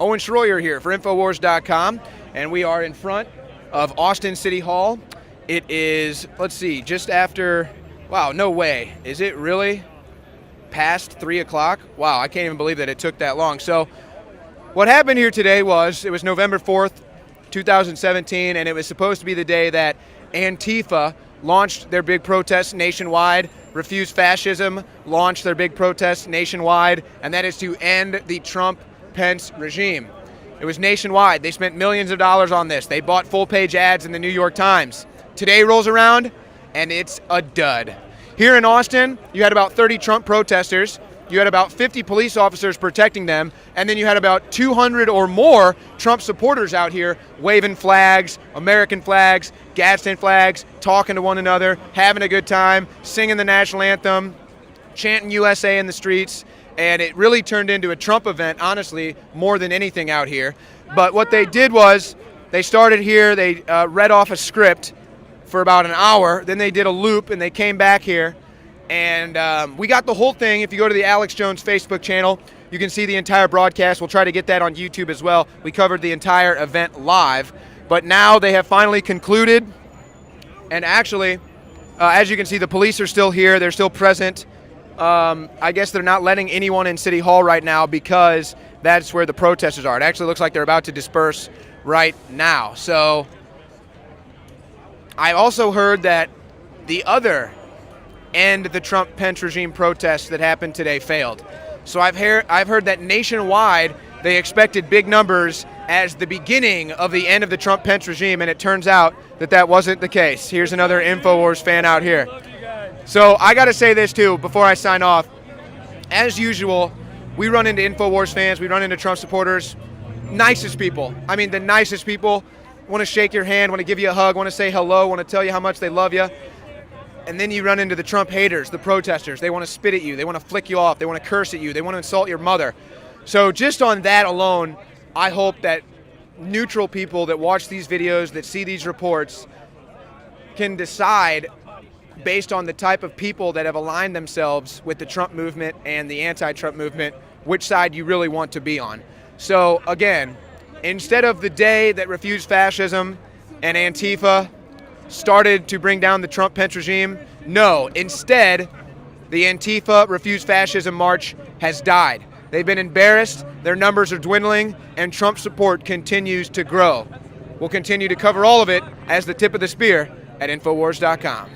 Owen Schroyer here for Infowars.com, and we are in front of Austin City Hall. It is, let's see, just after, wow, no way. Is it really past 3 o'clock? Wow, I can't even believe that it took that long. So what happened here today was, it was November 4th, 2017, and it was supposed to be the day that Antifa launched their big protest nationwide. Refuse Fascism launched their big protest nationwide, and that is to end the Trump-Pence regime. It was nationwide. They spent millions of dollars on this. They bought full-page ads in the New York Times. Today rolls around, and it's a dud. Here in Austin, you had about 30 Trump protesters. You had about 50 police officers protecting them, and then you had about 200 or more Trump supporters out here waving flags, American flags, Gadsden flags, talking to one another, having a good time, singing the national anthem, chanting USA in the streets, and it really turned into a Trump event, honestly, more than anything out here. But what they did was, they started here, they read off a script for about an hour, then they did a loop, and they came back here, and we got the whole thing. If you go to the Alex Jones Facebook channel, you can see the entire broadcast. We'll try to get that on YouTube as well. We covered the entire event live, but now they have finally concluded, and actually, as you can see, the police are still here. They're still present. I guess they're not letting anyone in City Hall right now because that's where the protesters are. It actually looks like they're about to disperse right now. So I also heard that the other end the Trump-Pence regime protests that happened today failed. So I've heard that nationwide they expected big numbers as the beginning of the end of the Trump-Pence regime, and it turns out that that wasn't the case. Here's another Infowars fan out here. So I got to say this too before I sign off. As usual, we run into Infowars fans, we run into Trump supporters, nicest people. I mean, the nicest people want to shake your hand, want to give you a hug, want to say hello, want to tell you how much they love you. And then you run into the Trump haters, the protesters. They want to spit at you. They want to flick you off. They want to curse at you. They want to insult your mother. So just on that alone, I hope that neutral people that watch these videos, that see these reports, can decide based on the type of people that have aligned themselves with the Trump movement and the anti-Trump movement, which side you really want to be on. So again, instead of the day that Refuse Fascism and Antifa started to bring down the Trump-Pence regime, no, instead, the Antifa Refuse Fascism March has died. They've been embarrassed, their numbers are dwindling, and Trump support continues to grow. We'll continue to cover all of it as the tip of the spear at Infowars.com.